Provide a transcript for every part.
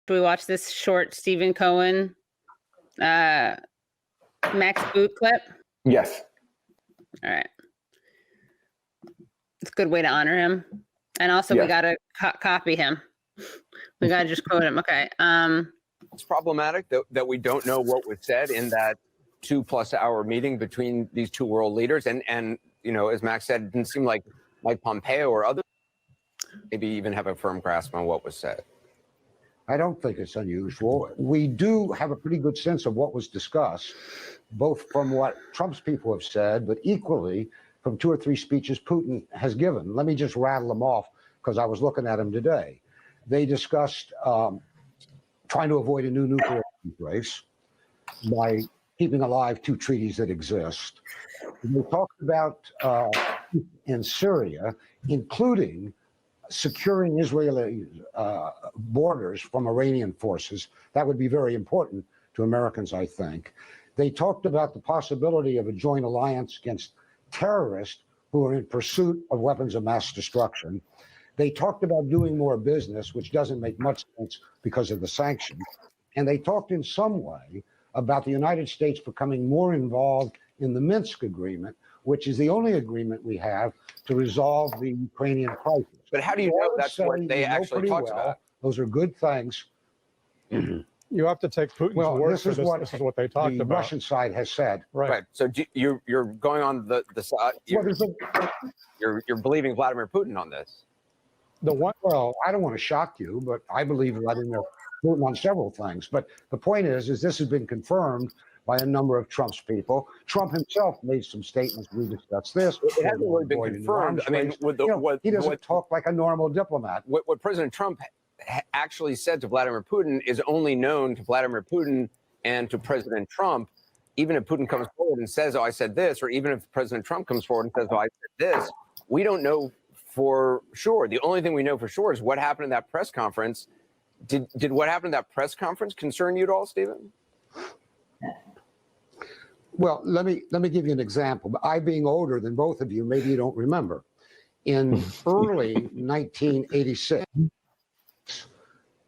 Should we watch this short Stephen Cohen, Max Boot clip? Yes. All right. It's a good way to honor him. And also, we got to copy him. We got to just quote him. Okay. It's problematic that we don't know what was said in that 2+ hour meeting between these two world leaders. And you know, as Max said, it didn't seem like Mike Pompeo or others maybe even have a firm grasp on what was said. I don't think it's unusual. We do have a pretty good sense of what was discussed, both from what Trump's people have said, but equally from 2 or 3 speeches Putin has given. Let me just rattle them off because I was looking at them today. They discussed trying to avoid a new nuclear race by keeping alive 2 treaties that exist. They talked about in Syria, including securing Israeli borders from Iranian forces. That would be very important to Americans, I think. They talked about the possibility of a joint alliance against terrorists who are in pursuit of weapons of mass destruction. They talked about doing more business, which doesn't make much sense because of the sanctions. And they talked in some way about the United States becoming more involved in the Minsk agreement, which is the only agreement we have to resolve the Ukrainian crisis. But how do you know that's what they actually talked about? Those are good things. You have to take Putin's word for this. This is what they talked about. The Russian side has said. Right. So you're going on the side. You're believing Vladimir Putin on this. Well, I don't want to shock you, but I believe Vladimir Putin on several things. But the point is this has been confirmed by a number of Trump's people. Trump himself made some statements. We discussed this. It hasn't really been confirmed. I mean, he doesn't talk like a normal diplomat. What President Trump actually said to Vladimir Putin is only known to Vladimir Putin and to President Trump. Even if Putin comes forward and says, "Oh, I said this," or even if President Trump comes forward and says, "Oh, I said this," we don't know for sure. The only thing we know for sure is what happened in that press conference. Did what happened in that press conference concern you at all, Stephen? Well, let me give you an example. I, being older than both of you, maybe you don't remember. In early 1986,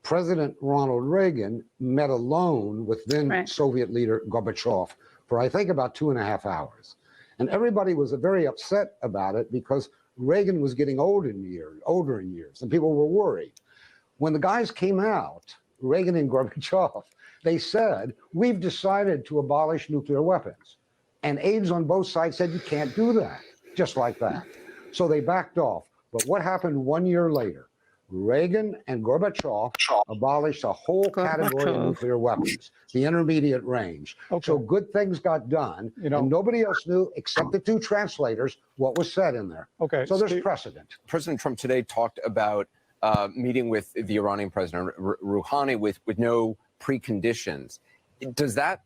President Ronald Reagan met alone with then Soviet leader Gorbachev for, I think, about 2.5 hours. And everybody was very upset about it because Reagan was getting older in years, and people were worried. When the guys came out, Reagan and Gorbachev, they said, "We've decided to abolish nuclear weapons." And aides on both sides said, "You can't do that," just like that. So they backed off. But what happened 1 year later? Reagan and Gorbachev abolished a whole category of nuclear weapons, the intermediate range. So good things got done, and nobody else knew except the 2 translators what was said in there. So there's precedent. President Trump today talked about meeting with the Iranian president, Rouhani, with no preconditions. Does that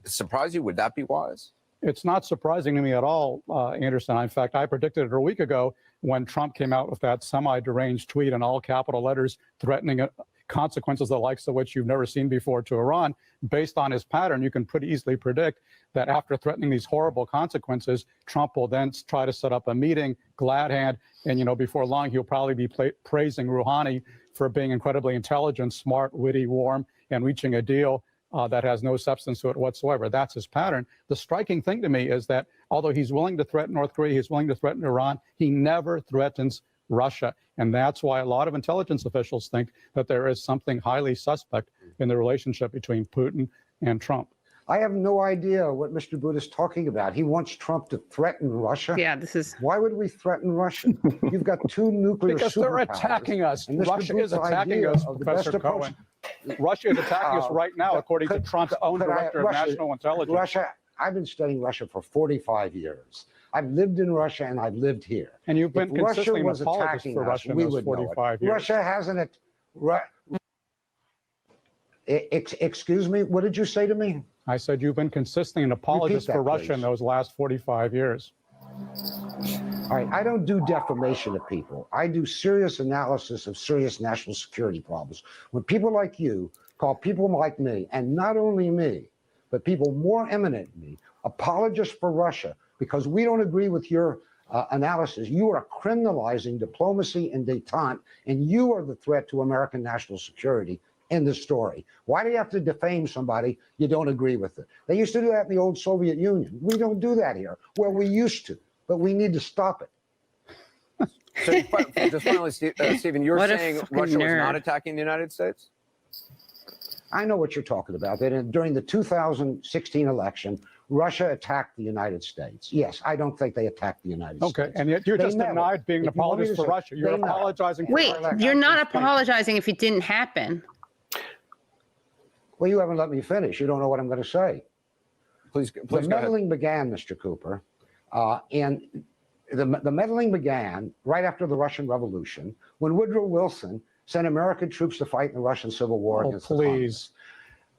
surprise you? Would that be wise? It's not surprising to me at all, Anderson. In fact, I predicted it a week ago when Trump came out with that semi-deranged tweet in all capital letters threatening consequences the likes of which you've never seen before to Iran. Based on his pattern, you can pretty easily predict that after threatening these horrible consequences, Trump will then try to set up a meeting, glad hand, and before long he'll probably be praising Rouhani for being incredibly intelligent, smart, witty, warm, and reaching a deal that has no substance to it whatsoever. That's his pattern. The striking thing to me is that although he's willing to threaten North Korea, he's willing to threaten Iran, he never threatens Russia. And that's why a lot of intelligence officials think that there is something highly suspect in the relationship between Putin and Trump. I have no idea what Mr. Boot is talking about. He wants Trump to threaten Russia? Yeah, this is... Why would we threaten Russia? You've got 2 nuclear because they're attacking us. Russia is attacking us, Professor Cohen. Russia is attacking us right now, according to Trump's own director of national intelligence. Russia, I've been studying Russia for 45 years. I've lived in Russia and I've lived here. And you've been consistently an apologist for Russia in those 45 years. Russia hasn't... Excuse me, what did you say to me? I said you've been consistently an apologist for Russia in those last 45 years. All right, I don't do defamation of people. I do serious analysis of serious national security problems. When people like you call people like me, and not only me, but people more eminent than me, apologists for Russia, because we don't agree with your analysis, you are criminalizing diplomacy and détente, and you are the threat to American national security. End of story. Why do you have to defame somebody you don't agree with it? They used to do that in the old Soviet Union. We don't do that here. Well, we used to, but we need to stop it. So just finally, Stephen, you're saying Russia was not attacking the United States? I know what you're talking about. That during the 2016 election, Russia attacked the United States. Yes, I don't think they attacked the United States. Okay, and yet you just denied being an apologist for Russia. You're apologizing for Wait, you're not apologizing if it didn't happen. Well, you haven't let me finish. You don't know what I'm going to say. Please the go ahead. meddling began, Mr. Cooper, and the meddling began right after the Russian Revolution when Woodrow Wilson sent American troops to fight in the Russian Civil War against the communists.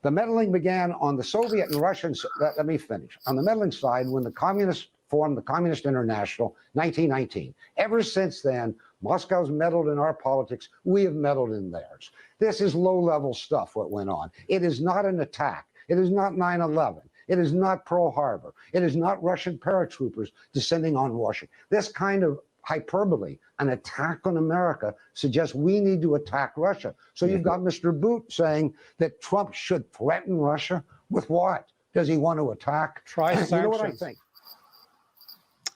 The meddling began on the Soviet and Russian, let me finish. On the meddling side, when the communists formed the Communist International, 1919. Ever since then, Moscow's meddled in our politics. We have meddled in theirs. This is low-level stuff, what went on. It is not an attack. It is not 9/11. It is not Pearl Harbor. It is not Russian paratroopers descending on Washington. This kind of hyperbole, an attack on America, suggests we need to attack Russia. So you've got Mr. Boot saying that Trump should threaten Russia with what? Does he want to attack? Try sanctions. You know what I think?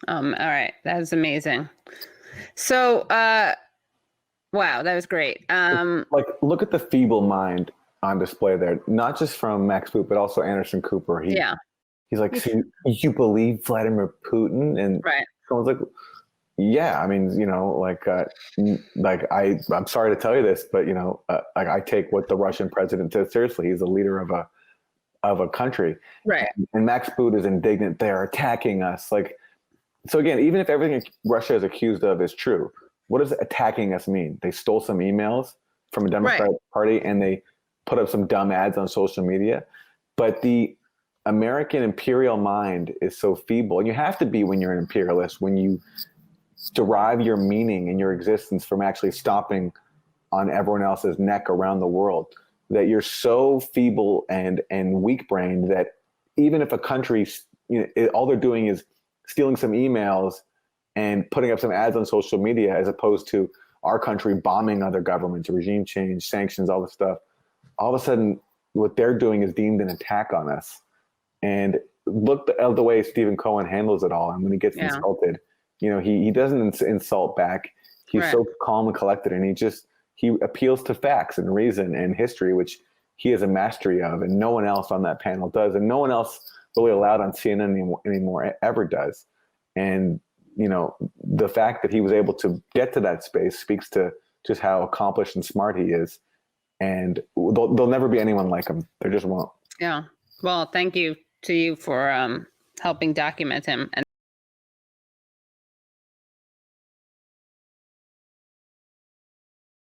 All right, that was amazing. So, wow, that was great. Like, look at the feeble mind on display there, not just from Max Boot, but also Anderson Cooper. He's like, so you believe Vladimir Putin? And someone's like, yeah, I mean, you know, I'm sorry to tell you this, but, you know, like I take what the Russian president says seriously. He's a leader of a country. Right. And Max Boot is indignant. They're attacking us. Like, so again, even if everything Russia is accused of is true, what does attacking us mean? They stole some emails from a Democratic Party and they put up some dumb ads on social media. But the American imperial mind is so feeble, and you have to be when you're an imperialist, when you derive your meaning and your existence from actually stomping on everyone else's neck around the world, that you're so feeble and weak-brained that even if a country, you know, all they're doing is stealing some emails and putting up some ads on social media, as opposed to our country bombing other governments, regime change, sanctions, all this stuff, all of a sudden what they're doing is deemed an attack on us. And look at the way Stephen Cohen handles it all. And when he gets insulted, you know, he doesn't insult back. He's so calm and collected, and he appeals to facts and reason and history, which he has a mastery of, and no one else on that panel does, and no one else really allowed on CNN anymore ever does. And, you know, the fact that he was able to get to that space speaks to just how accomplished and smart he is. And there'll never be anyone like him. There just won't. Yeah. Well, thank you to you for helping document him. And